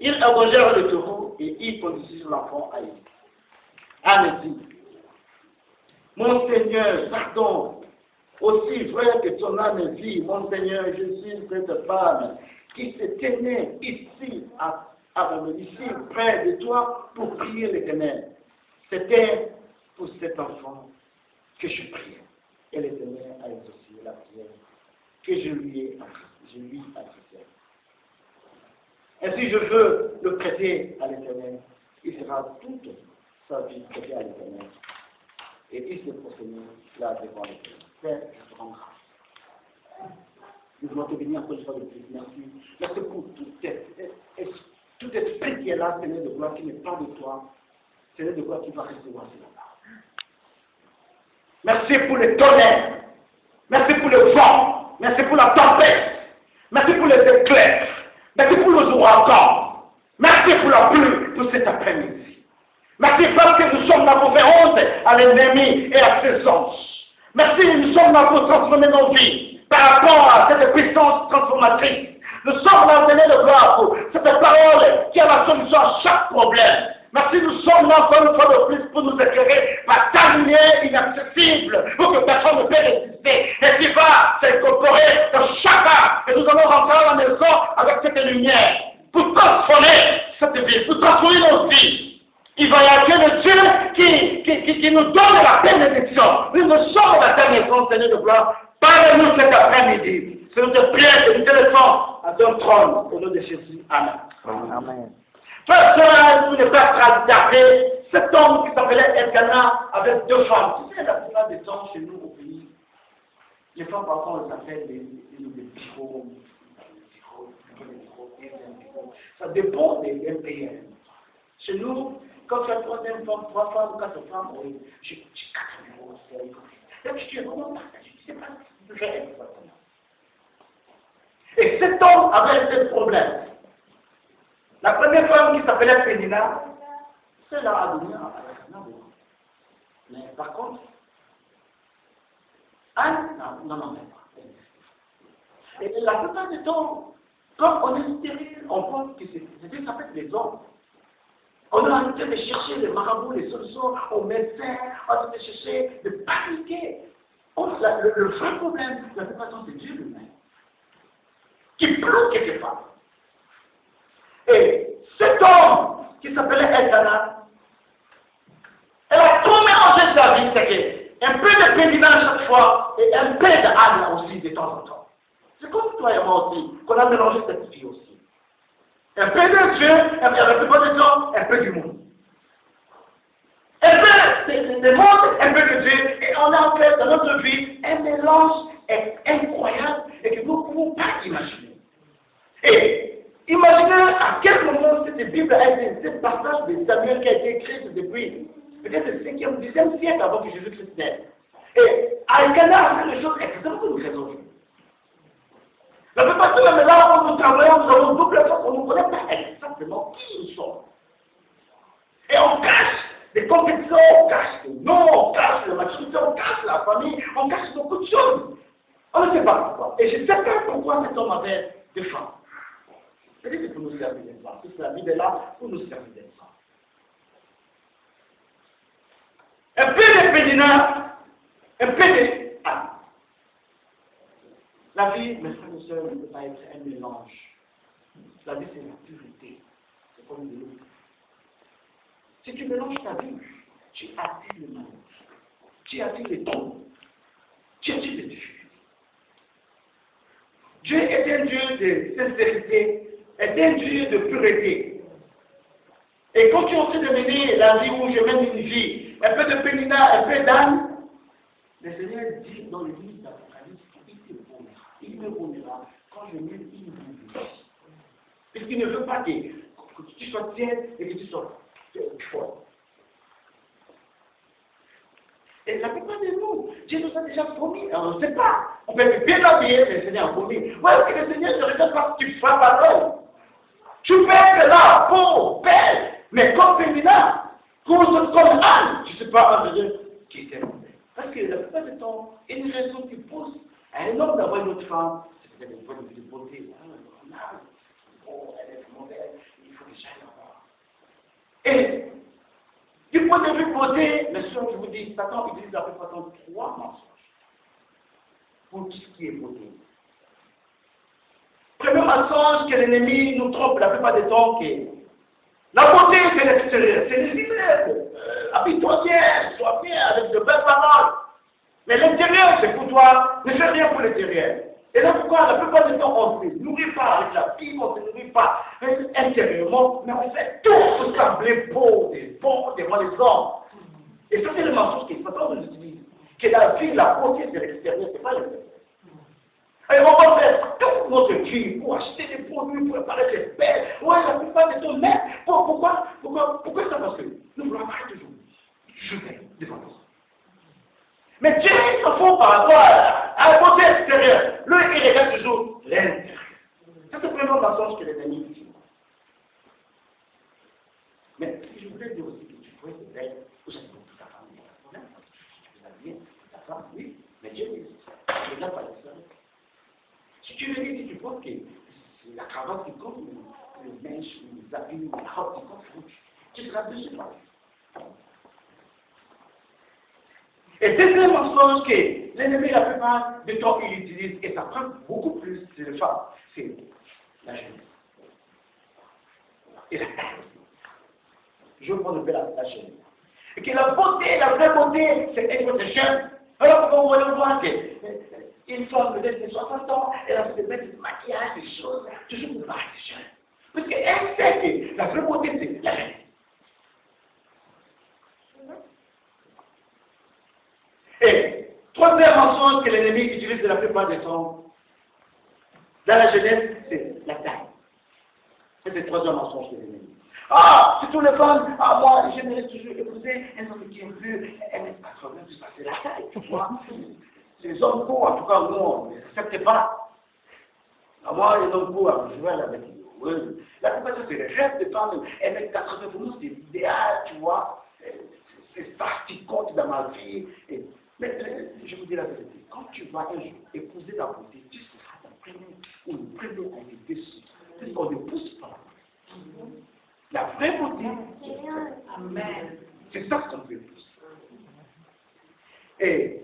Ils abandonnèrent le taureau et ils conduisirent l'enfant à lui. Anne dit, mon Seigneur, pardon, aussi vrai que ton âme vit, mon Seigneur, je suis cette femme qui se tenait ici, ici, près de toi, pour prier l'Éternel. C'était pour cet enfant que je priais. Et l'Éternel a exaucé la prière que je lui adressée. Ainsi, je veux le prêter à l'Éternel. Il sera toute sa vie prêté à l'Éternel. Et il se prosternera là devant l'Éternel. Père, je te rends grâce. Nous voulons te bénir encore une fois de plus. Merci. Merci pour tout esprit qui est là, Seigneur de gloire, qui n'est pas de toi. Seigneur de gloire, qui va recevoir cela. Merci pour le tonnerre. Merci pour le vent. Merci pour la tempête. Merci pour les éclairs. Merci pour les ouragans. Merci pour la pluie pour cet après-midi. Merci parce que nous sommes là pour faire honte à l'ennemi et à ses anges. Merci, nous sommes là pour transformer nos vies par rapport à cette puissance transformatrice. Nous sommes là, Seigneur de gloire, pour cette parole qui a la solution à chaque problème. Merci, nous sommes là encore une fois de plus pour nous éclairer par ta lumière inaccessible, pour que personne ne puisse résister. Et qui va s'incorporer dans chaque âme. Et nous allons rentrer à la maison avec cette lumière pour transformer cette vie, pour transformer nos vies. Il va y avoir le Dieu qui nous donne la bénédiction. Nous sommes à la dernière fois, Seigneur de gloire. Parlez-nous cet après-midi. C'est notre prière que nous téléphone à ton trône au nom de Jésus. Amen. Amen. Frère, pour ne pas tarder, cet homme qui s'appelait Elkanah avait deux femmes. Tu sais, la plupart des temps chez nous au pays, les femmes parfois on les appelle des bijoux. Ça dépend des MPN. Chez nous, quand tu as troisième femme, trois femmes, quatre femmes, oui, j'ai quatre numéros. Donc tu es vraiment partagé, tu ne sais pas ce que tu fais exactement. Et cet homme avait ce problème. La première femme qui s'appelait Pénina, celle-là a donné à Elkanah. Mais par contre, Anne, non, même pas. Et la plupart du temps, quand on est stérile, on pense que c'est ça fait les hommes. On est en train de chercher les marabouts, les solutions aux médecins, on est en train de chercher, de paniquer. Le vrai problème, la plupart du temps, c'est Dieu lui-même qui bloque ces femmes. Et cet homme qui s'appelait Elkanah, elle a tout mélangé sa vie, c'est qu'un peu de Pénina chaque fois et un peu d'Anne aussi de temps en temps. C'est comme toi et moi aussi, qu'on a mélangé cette vie aussi. Un peu de Dieu, la plupart du temps, un peu du monde. Un peu de monde, un peu de Dieu. Et on a en fait dans notre vie un mélange incroyable et que nous ne pouvons pas imaginer. Et imaginez à quel moment cette Bible a été, ce passage de Samuel qui a été écrit depuis peut-être le 5e ou 10e siècle avant que Jésus-Christ naisse. Et Elkanah a fait les choses exactement comme nous faisons aujourd'hui. La plupart du temps, même là où nous travaillons, nous avons double chose, on ne connaît pas exactement qui nous sommes. Et on cache les compétitions, on cache le nom, on cache la maturité, on cache la famille, on cache beaucoup de choses. On ne sait pas pourquoi. Et je ne sais pas pourquoi cet homme avait des femmes. C'est-à-dire que pour nous servir des femmes. Toute la Bible est là pour nous servir des femmes. Un peu de Pénina, un peu de Anne. La vie, mes frères et sœurs, ne peut pas être un mélange. La vie, c'est la pureté. C'est comme de l'eau. Si tu mélanges ta vie, tu attires le mal. Tu attires les tombes. Tu attires les difficultés. Dieu est un Dieu de sincérité, est un Dieu de pureté. Et quand tu es en train de mener la vie où je mène une vie, un peu de Pénina, un peu d'Anne, le Seigneur dit dans le livre d'Apocalypse qu'il me bénira quand je mène une vie. Puisqu'il ne veut pas que tu sois tiède et que tu sois fort. Et la plupart de nous, Dieu nous a déjà promis. On ne sait pas. On peut être bien habillé, mais le Seigneur a promis. Ouais, que le Seigneur ne regarde pas que tu frappes à l'homme. Tu fais de la peau belle, mais comme Pénina, comme Anne, tu ne sais pas un Dieu qui t'aime. Parce que la plupart du temps, une raison qui pousse à un homme d'avoir une autre femme, c'est peut-être une bonne de beauté. Oh, elle est mauvaise, il faut que chose, je vous dis, Satan utilise à peu près 3 mensonges pour tout ce qui est beauté. Le premier mensonge que l'ennemi nous trompe la plupart des temps, que la beauté c'est l'extérieur, c'est l'extérieur. Habille-toi bien, sois bien avec de belles paroles. Mais l'intérieur, c'est pour toi, ne fais rien pour l'intérieur. Et là pourquoi la plupart du temps on ne se nourrit pas avec la Bible, on ne se nourrit pas intérieurement, mais on fait tout pour sembler beau devant les hommes. Et ça c'est le mensonge qui Satan nous utilise. Que la vie, la beauté c'est l'extérieur, c'est pas l'intérieur. Et on va faire toute notre vie pour acheter des produits, pour paraître belle. Ouais, la plupart des temps, mais pourquoi ça? Parce que nous voulons apparaître toujours jeter devant nous. Mais Dieu se fond par rapport à la beauté extérieure. Lui, il regarde toujours l'intérieur. Ça, c'est vraiment le mensonge que les amis disent. Mais je voulais dire aussi que tu pourrais être belle, vous avez beaucoup ta femme, il n'y a pas de problème. Tu peux bien, ta femme, oui, mais Dieu dit, il n'est pas le seul. Si tu veux dire que tu penses que c'est la cravate qui compte, le mèche, les habits, la robe qui compte, tu seras déçu par lui. Et deuxième mensonge que l'ennemi, la plupart du temps, il utilise, et ça prend beaucoup plus de les femmes, c'est la jeunesse. Et la taille. Je veux prendre la jeunesse. Et que la beauté, la vraie beauté, c'est être jeune. Alors, quand on va voir qu'une femme de 60 ans, elle a fait mettre du maquillage, des choses, toujours pour paraître jeune. Parce qu'elle sait que la vraie beauté, c'est la jeunesse. Et troisième mensonge que l'ennemi utilise de la plupart des temps dans la jeunesse, c'est la taille. C'est le troisième mensonge de l'ennemi. Ah, c'est tous les femmes, ah moi, j'aimerais toujours épouser un homme qui est plus 1m80, tout ça, c'est la taille, tu vois. Les hommes courts, en tout cas, nous, on ne s'accepte pas. Ah, moi, les hommes courts, je vais aller avec eux. Oui. La plupart de c'est le rêve des femmes, 1m80, pour nous, c'est idéal, tu vois. C'est ça qui compte dans ma vie. Mais je vous dis la vérité, quand tu vas un jour épouser la beauté, tu seras la première ou le premier à être déçu. Parce qu'on ne pousse pas. La vraie beauté, Amen. C'est ça qu'on veut pousser. Et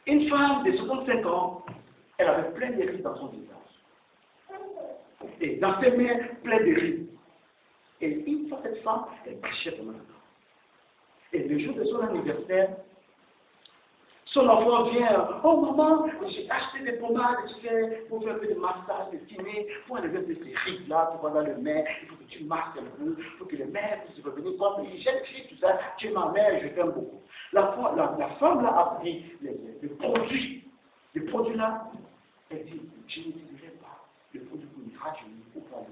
une femme de 65 ans, elle avait plein de rides dans son visage. Et dans ses mains, plein de rides. Et une fois cette femme, elle prêchait comme un enfant. Et le jour de son anniversaire, son enfant vient, oh maman, j'ai acheté des pommades, tu sais, pour faire un peu de massage, de kiné, pour enlever un peu ces rides-là, tu vois dans le main, il faut que tu masses un peu, pour que le main puisse revenir comme jeune fille, tout ça, tu es ma mère, je t'aime beaucoup. La femme là a pris le produit là, elle dit, je n'utiliserai pas le produit pour me rajeunir ou pour me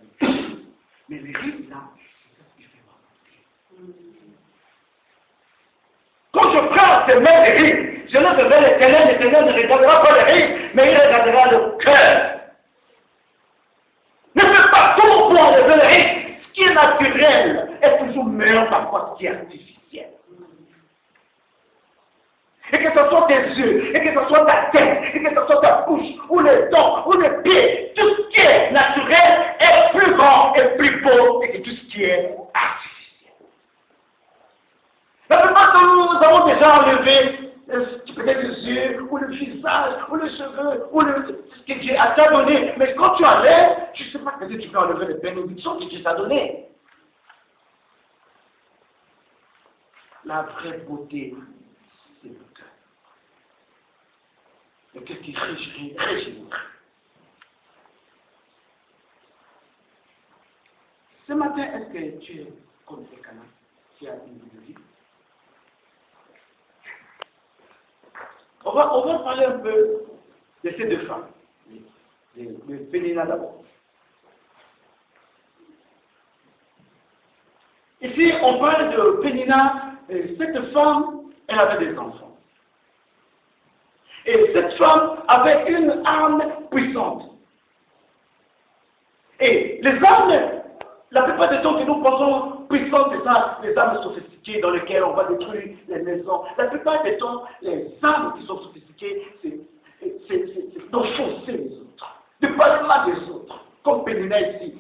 mais les rides là, c'est ça qui fait ma beauté. Quand je prends ces mêmes rides, je ne verrai l'Éternel ne regardera pas les rides, mais il regardera le cœur. Ne fais pas tout pour enlever les rides. Ce qui est naturel est toujours meilleur par rapport à ce qui est artificiel. Et que ce soit tes yeux, et que ce soit ta tête, et que ce soit ta bouche, ou les dents, ou les pieds, tout ce qui est naturel est plus grand et plus beau que tout ce qui est artificiel. La plupart de nous avons déjà enlevé peut-être les yeux, ou le visage, ou les cheveux, ou ce que Dieu t'a donné. Mais quand tu enlèves, tu ne sais pas que tu peux enlever les bénédictions que Dieu t'a données. La vraie beauté, c'est le cœur. Le cœur qui régit. Ce matin, est-ce que tu es comme quelqu'un qui a une vie de vie? On va parler un peu de ces deux femmes. De Pénina d'abord. Ici, on parle de Pénina. Cette femme, elle avait des enfants. Et cette femme avait une arme puissante. Et les armes, la plupart des temps que nous pensons puissantes, c'est ça, les armes sophistiquées dans lesquelles on va détruire les maisons. La plupart des temps, les armes qui sont sophistiquées, c'est d'enfoncer les autres, de parler mal des autres, comme Pénina ici.